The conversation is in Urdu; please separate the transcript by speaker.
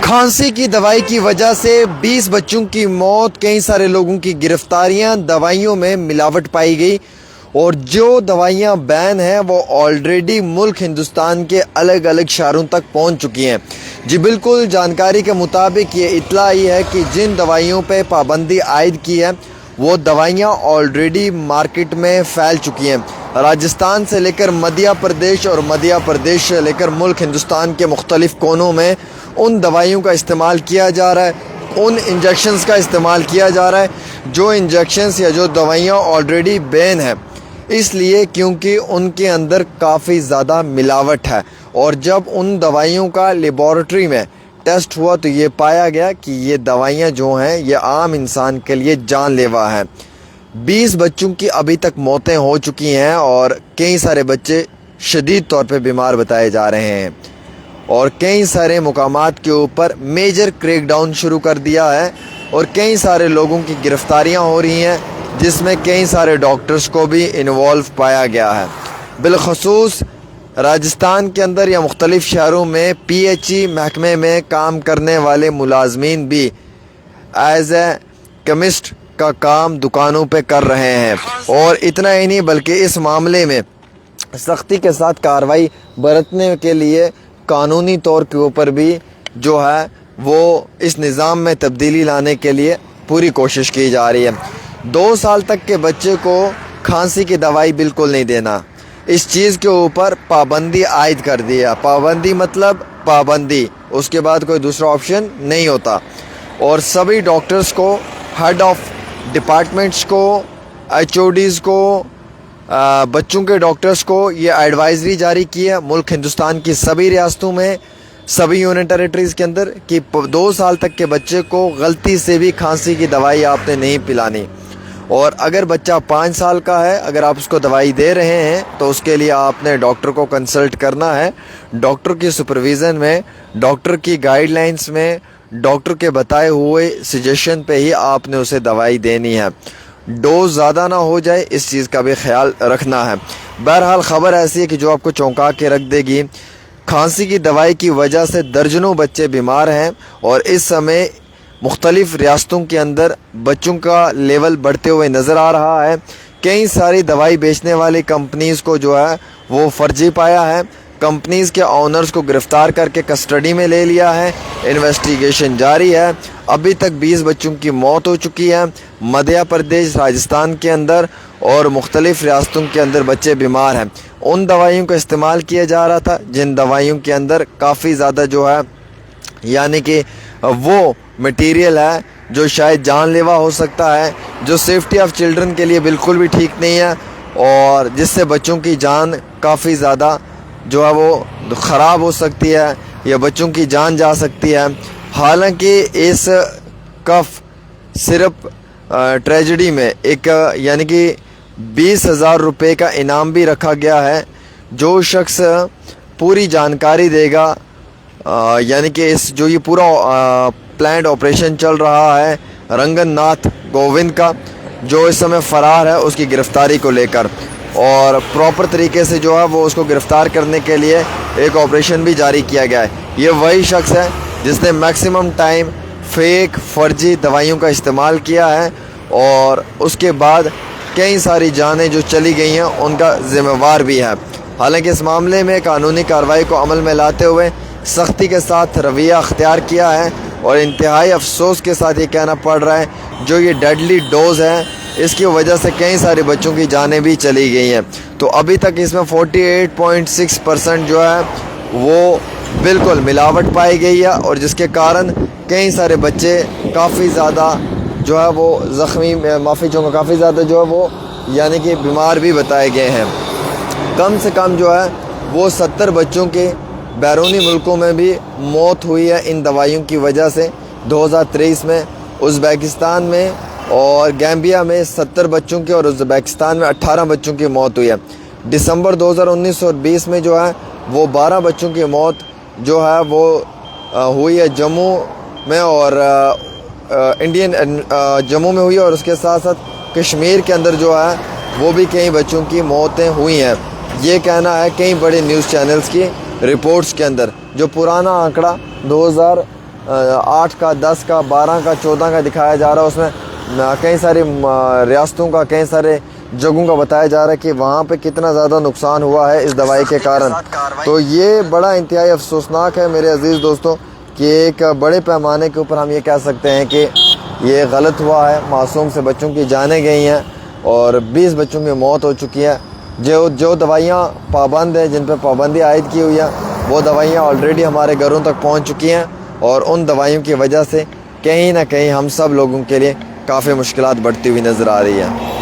Speaker 1: کھانسی کی دوائی کی وجہ سے 20 بچوں کی موت، کئی سارے لوگوں کی گرفتاریاں، دوائیوں میں ملاوٹ پائی گئی اور جو دوائیاں بین ہیں وہ آلریڈی ملک ہندوستان کے الگ الگ شہروں تک پہنچ چکی ہیں۔ جی بالکل، جانکاری کے مطابق یہ اطلاع آئی ہے کہ جن دوائیوں پہ پابندی عائد کی ہے وہ دوائیاں آلریڈی مارکیٹ میں پھیل چکی ہیں۔ راجستھان سے لے کر مدھیہ پردیش اور مدھیہ پردیش سے لے کر ملک ہندوستان کے مختلف کونوں میں ان دوائیوں کا استعمال کیا جا رہا ہے، ان انجیکشنز کا استعمال کیا جا رہا ہے جو انجیکشنز یا جو دوائیاں آلریڈی بین ہیں، اس لیے کیونکہ ان کے اندر کافی زیادہ ملاوٹ ہے۔ اور جب ان دوائیوں کا لیبارٹری میں ٹیسٹ ہوا تو یہ پایا گیا کہ یہ دوائیاں جو ہیں یہ عام انسان کے لیے جان لیوا ہیں۔ 20 بچوں کی ابھی تک موتیں ہو چکی ہیں اور کئی سارے بچے شدید طور پہ بیمار بتائے جا رہے ہیں، اور کئی سارے مقامات کے اوپر میجر کریک ڈاؤن شروع کر دیا ہے اور کئی سارے لوگوں کی گرفتاریاں ہو رہی ہیں، جس میں کئی سارے ڈاکٹرز کو بھی انوالو پایا گیا ہے۔ بالخصوص راجستھان کے اندر یا مختلف شہروں میں پی ایچ ای محکمے میں کام کرنے والے ملازمین بھی ایز اے کیمسٹ کا کام دکانوں پہ کر رہے ہیں، اور اتنا ہی نہیں بلکہ اس معاملے میں سختی کے ساتھ کارروائی برتنے کے لیے قانونی طور کے اوپر بھی جو ہے وہ اس نظام میں تبدیلی لانے کے لیے پوری کوشش کی جا رہی ہے۔ 2 سال تک کے بچے کو کھانسی کی دوائی بالکل نہیں دینا، اس چیز کے اوپر پابندی عائد کر دیا۔ پابندی مطلب پابندی، اس کے بعد کوئی دوسرا آپشن نہیں ہوتا، اور سبھی ڈاکٹرز کو، ہیڈ آف ڈپارٹمنٹس کو، ایچ او ڈیز کو، بچوں کے ڈاکٹرز کو یہ ایڈوائزری جاری کی ہے ملک ہندوستان کی سبھی ریاستوں میں، سبھی یونین ٹیریٹریز کے اندر، کہ 2 سال تک کے بچے کو غلطی سے بھی کھانسی کی دوائی آپ نے نہیں پلانی، اور اگر بچہ 5 سال کا ہے، اگر آپ اس کو دوائی دے رہے ہیں تو اس کے لیے آپ نے ڈاکٹر کو کنسلٹ کرنا ہے۔ ڈاکٹر کی سپرویژن میں، ڈاکٹر کی گائیڈ لائنز میں، ڈاکٹر کے بتائے ہوئے سجیشن پہ ہی آپ نے اسے دوائی دینی ہے۔ ڈوز زیادہ نہ ہو جائے، اس چیز کا بھی خیال رکھنا ہے۔ بہرحال خبر ایسی ہے کہ جو آپ کو چونکا کے رکھ دے گی۔ کھانسی کی دوائی کی وجہ سے درجنوں بچے بیمار ہیں، اور اس سمے مختلف ریاستوں کے اندر بچوں کا لیول بڑھتے ہوئے نظر آ رہا ہے۔ کئی ساری دوائی بیچنے والی کمپنیز کو جو ہے وہ فرضی پایا ہے، کمپنیز کے آنرز کو گرفتار کر کے کسٹڈی میں لے لیا ہے، انویسٹیگیشن جاری ہے۔ ابھی تک 20 بچوں کی موت ہو چکی ہے مدھیہ پردیش، راجستھان کے اندر اور مختلف ریاستوں کے اندر بچے بیمار ہیں۔ ان دوائیوں کا استعمال کیا جا رہا تھا جن دوائیوں کے اندر کافی زیادہ جو ہے یعنی کہ وہ مٹیریل ہے جو شاید جان لیوا ہو سکتا ہے، جو سیفٹی آف چلڈرن کے لیے بالکل بھی ٹھیک نہیں ہے، اور جس سے بچوں کی جان کافی زیادہ جو ہے وہ خراب ہو سکتی ہے یا بچوں کی جان جا سکتی ہے۔ حالانکہ اس کف صرف ٹریجڈی میں ایک یعنی کہ 20,000 روپے کا انعام بھی رکھا گیا ہے۔ جو شخص پوری جانکاری دے گا، یعنی کہ اس جو یہ پورا پلانڈ آپریشن چل رہا ہے رنگن ناتھ گووند کا، جو اس سمے فرار ہے، اس کی گرفتاری کو لے کر، اور پراپر طریقے سے جو ہے وہ اس کو گرفتار کرنے کے لیے ایک آپریشن بھی جاری کیا گیا ہے۔ یہ وہی شخص ہے جس نے میکسیمم ٹائم فیک فرضی دوائیوں کا استعمال کیا ہے، اور اس کے بعد کئی ساری جانیں جو چلی گئی ہیں ان کا ذمہ وار بھی ہے۔ حالانکہ اس معاملے میں قانونی کارروائی کو عمل میں لاتے ہوئے سختی کے ساتھ رویہ اختیار کیا ہے، اور انتہائی افسوس کے ساتھ یہ کہنا پڑ رہا ہے جو یہ ڈیڈلی ڈوز ہے اس کی وجہ سے کئی سارے بچوں کی جانیں بھی چلی گئی ہیں۔ تو ابھی تک اس میں 48.6% جو ہے وہ بالکل ملاوٹ پائی گئی ہے، اور جس کے کارن کئی سارے بچے کافی زیادہ جو ہے وہ زخمی، کافی زیادہ جو ہے وہ یعنی کہ بیمار بھی بتائے گئے ہیں۔ کم سے کم جو ہے وہ 70 بچوں کے بیرونی ملکوں میں بھی موت ہوئی ہے ان دوائیوں کی وجہ سے۔ 2023 میں ازبیکستان میں اور گیمبیا میں 70 بچوں کی، اور ازبیکستان میں 18 بچوں کی موت ہوئی ہے۔ دسمبر 2019 اور 20 میں جو ہے وہ 12 بچوں کی موت جو ہے وہ ہوئی ہے جموں میں، اور جموں میں ہوئی ہے، اور اس کے ساتھ ساتھ کشمیر کے اندر جو ہے وہ بھی کئی بچوں کی موتیں ہوئی ہیں۔ یہ کہنا ہے کئی بڑے نیوز چینلز کی رپورٹس کے اندر۔ جو پرانا آنکڑا 8 کا 10 کا 12 کا 14 کا دکھایا جا رہا ہے. اس میں کئی ساری ریاستوں کا کئی سارے جگہوں کا بتایا جا رہا ہے کہ وہاں پہ کتنا زیادہ نقصان ہوا ہے اس دوائی کے کارن. تو یہ بڑا انتہائی افسوسناک ہے میرے عزیز دوستوں کہ ایک بڑے پیمانے کے اوپر ہم یہ کہہ سکتے ہیں کہ یہ غلط ہوا ہے. معصوم سے بچوں کی جانیں گئی ہیں اور 20 بچوں کی موت ہو چکی ہے. جو دوائیاں پابند ہیں، جن پہ پابندی عائد کی ہوئی ہے، وہ دوائیاں آلریڈی ہمارے گھروں تک پہنچ چکی ہیں اور ان دوائیوں کی وجہ سے کہیں نہ کہیں ہم سب لوگوں کے لیے کافی مشکلات بڑھتی ہوئی نظر آ رہی ہیں.